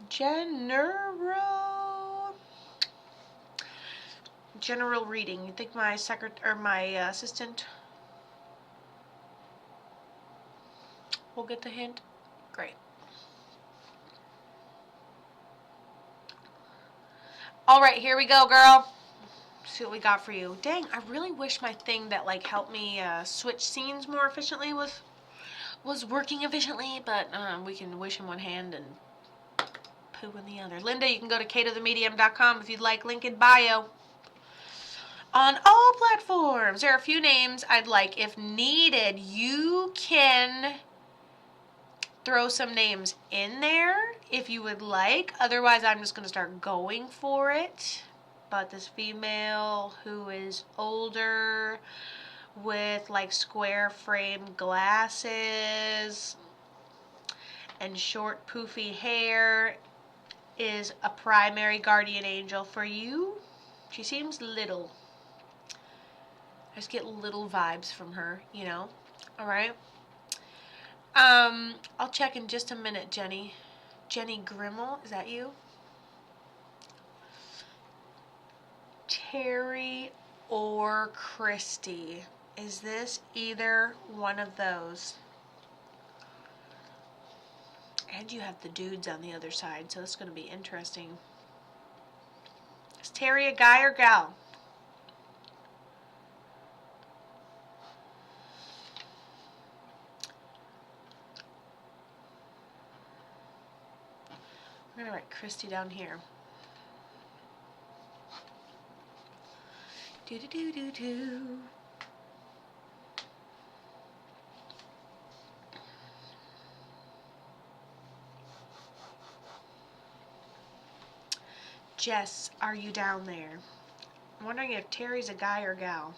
General reading. You think my assistant will get the hint? Great. All right, here we go, girl. See what we got for you. Dang, I really wish my thing that like helped me switch scenes more efficiently was working efficiently, but we can wish in one hand and poo in the other. Linda, you can go to katothemedium.com if you'd like. Link in bio. On all platforms, there are a few names I'd like. If needed, you can throw some names in there if you would like. Otherwise, I'm just going to start going for it. But this female who is older with like square frame glasses and short poofy hair is a primary guardian angel for you. She seems little. I just get little vibes from her, you know. All right. I'll check in just a minute, Jenny. Jenny Grimmel, is that you? Terry or Christy. Is this either one of those? And you have the dudes on the other side, so it's going to be interesting. Is Terry a guy or gal? I'm going to write Christy down here. Do-do-do-do-do. Jess, are you down there? I'm wondering if Terry's a guy or gal.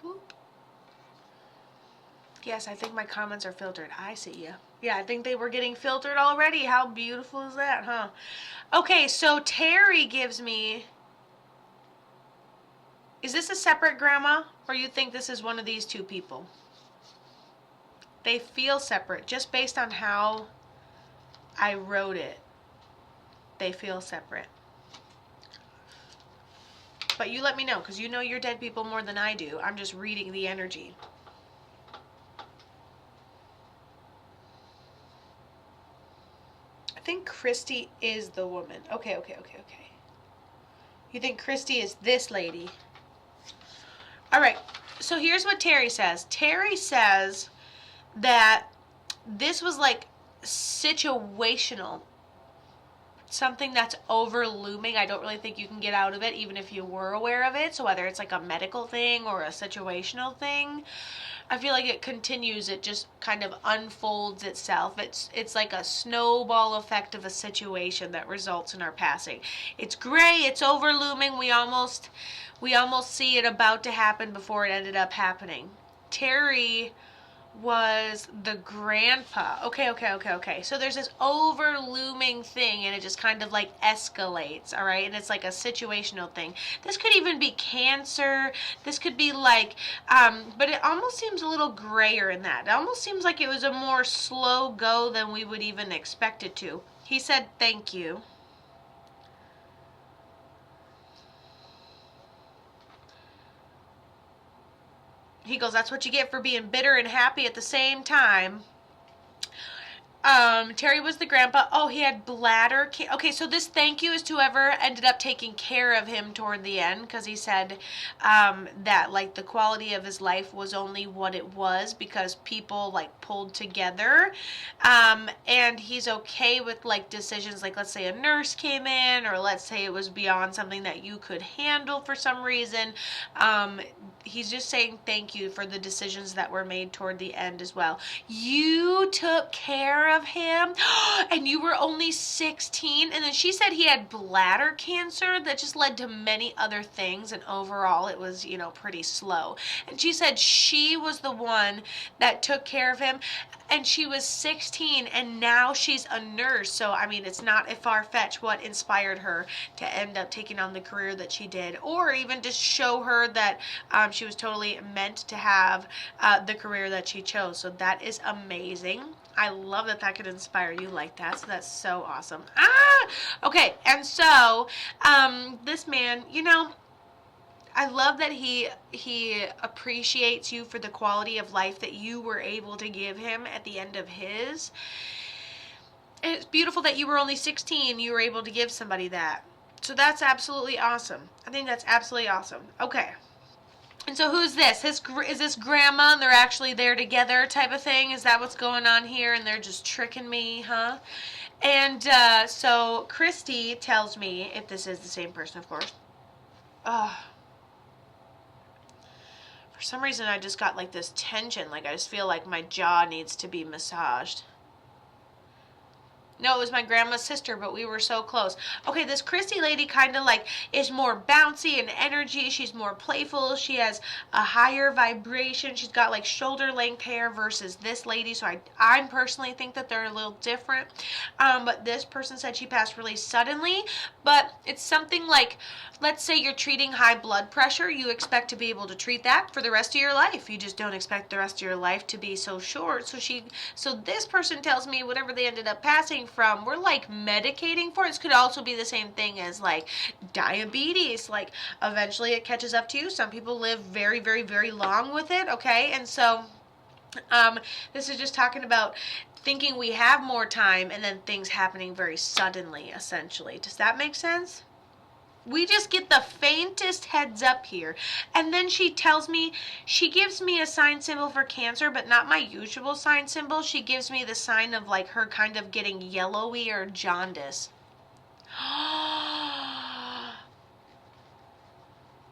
Boop. Yes, I think my comments are filtered. I see you. Yeah, I think they were getting filtered already. How beautiful is that, huh? Okay, so Terry gives me... Is this a separate grandma, or you think this is one of these two people? They feel separate, just based on how I wrote it. They feel separate. But you let me know, because you know your dead people more than I do. I'm just reading the energy. I think Christy is the woman. Okay. You think Christy is this lady? All right, so here's what Terry says. Terry says that this was like situational, something that's over looming. I don't really think you can get out of it even if you were aware of it. So whether it's like a medical thing or a situational thing, I feel like it continues. It just kind of unfolds itself. It's like a snowball effect of a situation that results in our passing. It's gray. It's over looming. We almost see it about to happen before it ended up happening. Terry was the grandpa. Okay. So there's this over looming thing, and it just kind of like escalates, all right? And it's like a situational thing. This could even be cancer. This could be like, but it almost seems a little grayer in that. It almost seems like it was a more slow go than we would even expect it to. He said, thank you. He goes, that's what you get for being bitter and happy at the same time. Terry was the grandpa. Oh, he had bladder. Okay, so this thank you is to whoever ended up taking care of him toward the end, because he said that like the quality of his life was only what it was because people like pulled together. And he's okay with like decisions, like let's say a nurse came in, or let's say it was beyond something that you could handle for some reason. He's just saying thank you for the decisions that were made toward the end as well. You took care of him, and you were only 16. And then she said he had bladder cancer that just led to many other things, and overall it was, you know, pretty slow. And she said she was the one that took care of him, and she was 16, and now she's a nurse. So I mean, it's not a far-fetched what inspired her to end up taking on the career that she did, or even to show her that she was totally meant to have the career that she chose. So that is amazing. I love that that could inspire you like that. So that's so awesome. Okay. And so this man, you know, I love that he appreciates you for the quality of life that you were able to give him at the end of his. And it's beautiful that you were only 16. You were able to give somebody that. So that's absolutely awesome. I think that's absolutely awesome. Okay. And so who's this? Is this grandma and they're actually there together type of thing? Is that what's going on here? And they're just tricking me, huh? And so Christy tells me, if this is the same person, of course. For some reason, I just got like this tension. Like I just feel like my jaw needs to be massaged. No, it was my grandma's sister, but we were so close. Okay, this Christy lady kind of like is more bouncy in energy. She's more playful. She has a higher vibration. She's got like shoulder length hair versus this lady. So I personally think that they're a little different. But this person said she passed really suddenly. But it's something like, let's say you're treating high blood pressure. You expect to be able to treat that for the rest of your life. You just don't expect the rest of your life to be so short. So this person tells me whatever they ended up passing from, we're like medicating for it. This could also be the same thing as like diabetes. Like eventually it catches up to you. Some people live very, very, very long with it. Okay. And so this is just talking about thinking we have more time and then things happening very suddenly, essentially. Does that make sense? We just get the faintest heads up here. And then she tells me, she gives me a sign symbol for Cancer, but not my usual sign symbol. She gives me the sign of like her kind of getting yellowy or jaundice.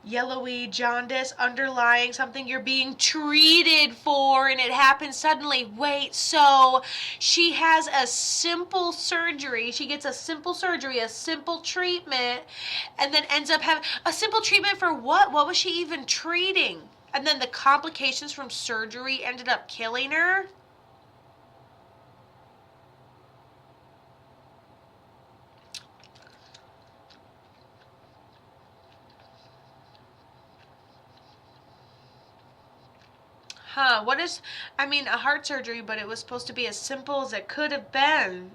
Yellowy, jaundice, underlying something you're being treated for, and it happens suddenly. Wait, so she has a simple surgery. She gets a simple surgery, a simple treatment, and then ends up having a simple treatment for what? What was she even treating? And then the complications from surgery ended up killing her? Huh, what is, I mean, a heart surgery, but it was supposed to be as simple as it could have been.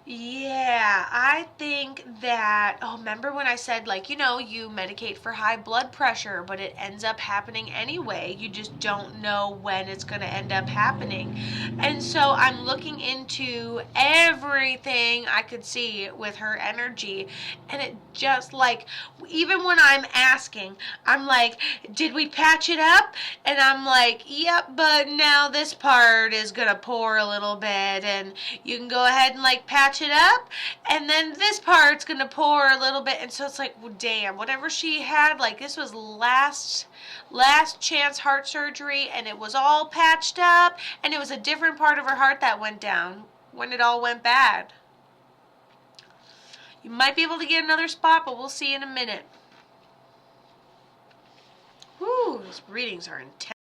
Yeah, I think that, oh, remember when I said, like, you know, you medicate for high blood pressure, but it ends up happening anyway. You just don't know when it's going to end up happening. And so I'm looking into everything I could see with her energy, and it just, like, even when I'm asking, I'm like, did we patch it up? And I'm like, yep, but now this part is going to pour a little bit, and you can go ahead and, like, patch it up, and then this part's gonna pour a little bit. And so it's like, well, damn, whatever she had, like, this was last chance heart surgery, and it was all patched up, and it was a different part of her heart that went down when it all went bad. You might be able to get another spot, but we'll see in a minute. Whew, these readings are intense.